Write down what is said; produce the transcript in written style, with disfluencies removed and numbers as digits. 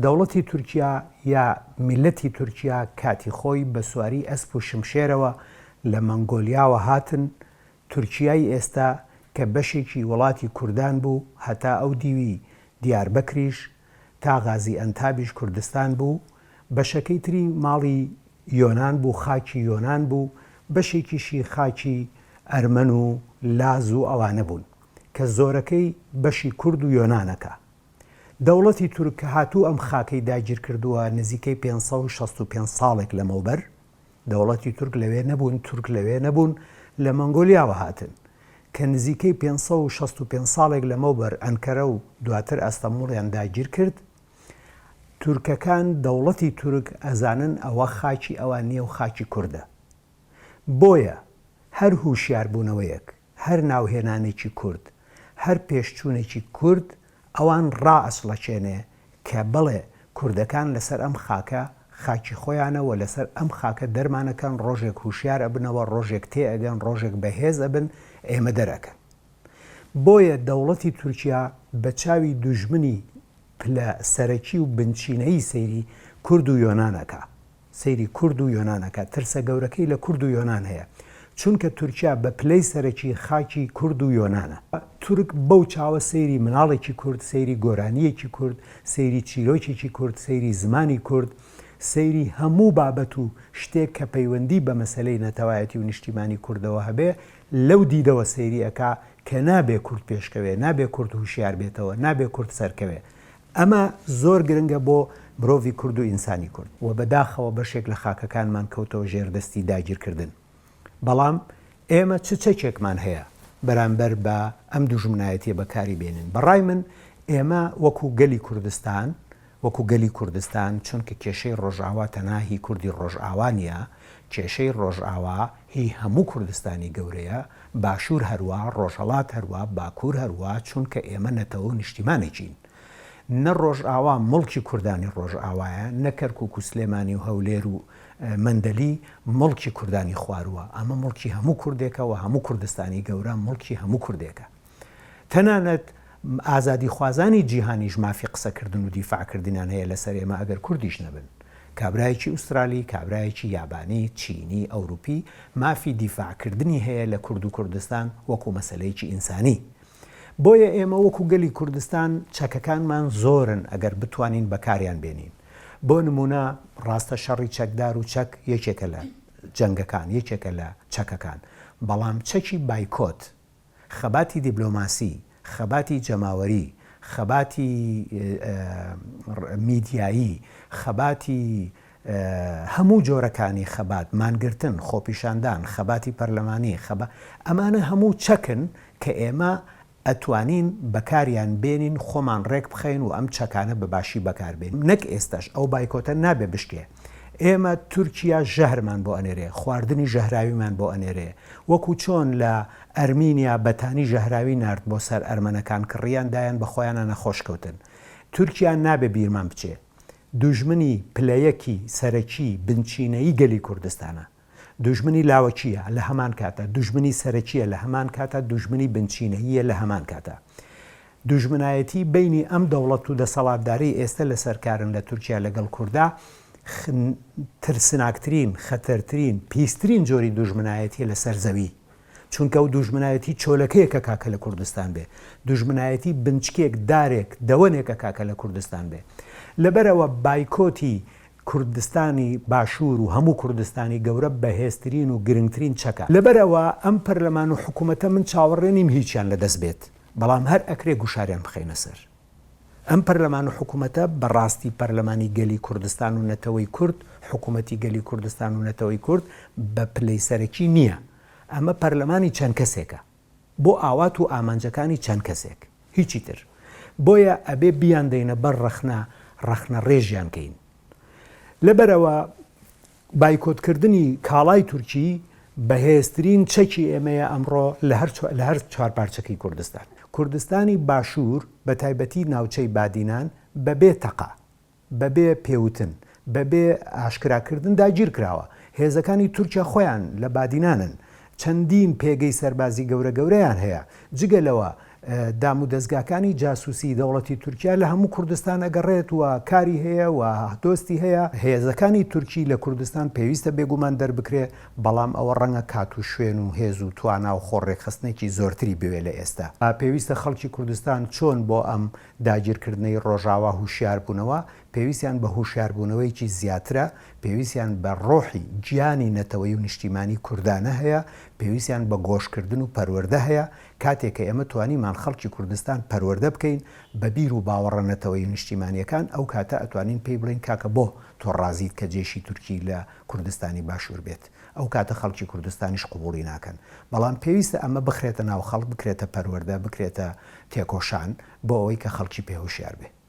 دەوڵەتی تورکیا یا میلەتی تورکیا کاتی خۆی بە سواری ئەسپ و شمشێرەوە لە مەنگۆلیاوە هاتن. تورکیای ئێستا کە بەشێکی وڵاتی کوردان بوو، هەتا ئەو دیوی دیاربەکریش تا غازی ئەنتابیش کوردستان بوو، بەشەکەی تری ماڵی یۆنان بوو، خاکی یۆنان بوو، بەشێکیشی خاکی ئەرمەن و لاز و ئەوانە بوون کە زۆرەکەی بەشی کورد و یۆنانەکە. دەوڵەتی تورک هاتوو ئەم خاکەی داگیر کردووە نزیکەی 565 ساڵێک لەمەوبەر. دەوڵەتی تورک لەوێ نەبوون، تورک لەوێ نەبوون، لە مەنگۆلیاوە هاتن کە نزیکەی 565 ساڵێک لەمەوبەر ئەنکەرە و دواتر ئەستەمبوڵیان داگیر کرد. تورکەکان دەوڵەتی تورک ئەزانن ئەوە خاکی ئەوان نییە و خاکی کووردە. بۆیە هەر هوشیاربوونەوەیەک، هەر ناوهێنانێکی کورد، هەر پێشچوونێکی کورد ئەوان ڕائەسڵەچێنێ کە بڵێ کوردەکان لەسەر ئەم خاکە خاکی خۆیانەوە، لەسەر ئەم خاکە دەرمانەکان ڕۆژێک هوشیار ئەبنەوە، ڕۆژێک تێ ئەگەن، ڕۆژێک بەهێز ئەبن، ئێمە دەرەکەن. بۆیە دەوڵەتی تورکیا بە چاوی دوژمنی پلە سەرەکی و بنچینەی سەیری کورد و یۆنانەکە، سەیری کورد و یۆنانەکە. ترسە گەورەکەی لە کورد و یۆنان هەیە، چونکە تورکیا بە پلەی سەرەکی خاکی کورد و یۆنانە. تورک بەو چاوە سەیری مناڵێکی کورد، سەیری گۆرانیەکی کورد، سەیری چیرۆکێکی کورد، سەیری زمانی کورد، سەیری هەموو بابەت و شتێک کە پەیوەندی بە مەسەلەی نەتەوایەتی و نیشتیمانی کوردەوە هەبێ لەو دیدەوە سەیری ئەکا کە نابێ کورد پێشکەوێ، نابێ کورد هوشیار بێتەوە، نابێ کورد سەرکەوێ. ئەمە زۆر گرنگە بۆ مرۆڤی کورد و ئینسانی کورد و بەداخەوە بەشێک لە خاکەکانمان کەوتەوە ژێردەستی داگیرکردن. بەڵام ئێمە چ چەکێکمان هەیە بەرامبەر بە ئەم دوژمنایەتیە بەکاری بێنن؟ بەڕای من ئێمە وەکو گەلی کوردستان چونکە کێشەی ڕۆژئاوا تەنها هی کوردی ڕۆژئاوا نیە، کێشەی ڕۆژئاوا هی هەموو کوردستانی گەورەیە، باشوور هەروە، ڕۆژهەڵات هەروە، باکوور هەروە، چونکە ئێمە نەتەوە نیشتیمانێکین. نە ڕۆژئاوا مڵکی کوردانی ڕۆژئاوایە، نە کەرکووک و سلێمانی و هەولێر و مەندەلی مڵکی کوردانی خوارووە. ئەمە مڵکی هەموو کوردێکە و هەموو کوردستانی گەورە مڵکی هەموو کوردێکە. تەنانەت ئازادی خوازانی جیهانیش مافی قسەکردن و دیفاعکردنیان هەیە لەسەر ئێمە ئەگەر کوردیش نەبن. کابرایەکی ئوسترالی، کابرایەکی یابانی، چینی، ئەوروپی مافی دیفاعکردنی هەیە لە کورد و کوردستان وەکو مەسەلەیەکی ئینسانی. بۆیە ئێمە وەکو گەلی کوردستان چەکەکانمان زۆرن ئەگەر بتوانین بەکاریان بێنین. بۆ نمونە ڕاستە شەڕی چەکدار و چەک یەکێکە لە جەنگەکان، یەکێکە لە چەکەکان، بەڵام چەکی بایکۆت، خەباتی دیبلۆماسی، خەباتی جەماوەری، خەباتی میدیایی، خەباتی هەموو جۆرەکانی خەبات، مانگرتن، خۆپیشاندان، خەباتی پەرلەمانی، ئەمانە هەموو چەکن کە ئێمە ئەتوانین بەکاریان بێنین، خۆمان ڕێک بخەین و ئەم چەکانە بەباشی بەکاربێن. نەک ئێستاش ئەو بایکۆتە نابێ بشکێ. ئێمە تورکیا ژەهرمان بۆ ئەنێرێ، خواردنی ژەهراویمان بۆ ئەنێرێ، وەکو چۆن لە ئەرمینیا بەتانی ژەهراوی نرد بۆ سەر ئەرمەنەکان کڕیان دایان بە خۆیانە نەخۆشکەوتن. تورکیا نابێ بیرمان بچێ. دوژمنی پلەیەکی سەرەکی بنچینەی گەلی کوردستانە. دوژمنی لاوەکیە لە هەمان کاتە، دوژمنی سەرەکیە لە هەمان کاتە، دوژمنی بنچینەیە لە هەمان کاتە. دوژمنایەتی بینی ئەم دەوڵەت و دەسەڵاتداری ئێستا لە سەرکارن لە تورکیا لەگەڵ کووردا ترسناکترین، خەتەرترین، پیسترین جۆری دوژمنایەتیە لە سەر زەوی. چونکە ئەو دوژمنایەتی چۆلەکەیەکە کاکە لە کوردستان بێ، دوژمنایەتی بنچکێک دارێک دەوەنێکە کاکە لە کوردستان بێ. لەبەرەوە بایکۆتی کوردستانی باشوور و هەموو کوردستانی گەورە بەهێزترین و گرنگترین چەکە. لەبەرەوە ئەم پەرلەمان و حکوومەتە من چاوەڕێ نیم هیچیان لەدەست بێت، بەڵام هەر ئەکرێ گوشاریان بخەینە سەر. ئەم پەرلەمان و حکوومەتە بەڕاستی پەرلەمانی گەلی کوردستان و نەتەوەی کورد، حکوومەتی گەلی کوردستان و نەتەوەی کورد بە پلەی سەرەکی نییە. ئەمە پەرلەمانی چەند کەسێکە بۆ ئاوات و ئامانجەکانی چەند کەسێک، هیچی تر. بۆیە ئەبێ بیان دەینە بەر ڕەخنە ڕێژیان کەین. لەبەرەوە بایکۆتکردنی کاڵای تورکی بەهێزترین چەکی ئێمەیە ئەمڕۆ لە هەر چوارپارچەکەی کوردستان. کوردستانی باشوور بە تایبەتی ناوچەی بادینان بەبێ تەقا، بەبێ پێوتن، بەبێ ئاشکراکردن داگیر کراوە. هێزەکانی تورکیا خۆیان لە بادینانن، چەندین پێگەی سەربازی گەورە گەورەیان هەیە. جگەلەوە دام و دەستگاکانی جاسووسی دەوڵەتی تورکیا لە هەموو کوردستان ئەگەڕێت و کاری هەیە و دۆستی هەیە. هێزەکانی تورکی لە کوردستان پێویستە بێگومان دەربکرێ، بەڵام ئەوە ڕەنگە کات و شوێن و هێز و توانا و خۆڕێکخستنێکی زۆرتری بوێ لە ئێستا. پێویستە خەڵکی کوردستان چۆن بۆ ئەم داگیرکردنەی ڕۆژاوا هوشیار بوونەوە، پێویستیان بە هوشیاربوونەوەیکی زیاترە، پێویستیان بە ڕۆحی گیانی نەتەوەی و نیشتیمانی کوردانە هەیە، پێویستیان بە گۆشکردن و پەروەردە هەیە. کاتێک کە ئێمە توانیمان خەڵکی کوردستان پەروەردە بکەین بە بیر و باوەڕە نەتەوەی و نیشتیمانیەکان، ئەو کاتە ئەتوانین پێی بڵین کاکە بۆ تۆ ڕازیت کە جێشی تورکی لە کوردستانی باشوور بێت، ئەو کاتە خەڵکی کوردستانیش قبوڵی ناکەن. بەڵام پێویستە ئەمە بخرێتە ناو خەڵک، بکرێتە پەروەردە، بکرێتە تێکۆشان بۆ ئەوەی کە خەڵکی پێهوشیار بێت.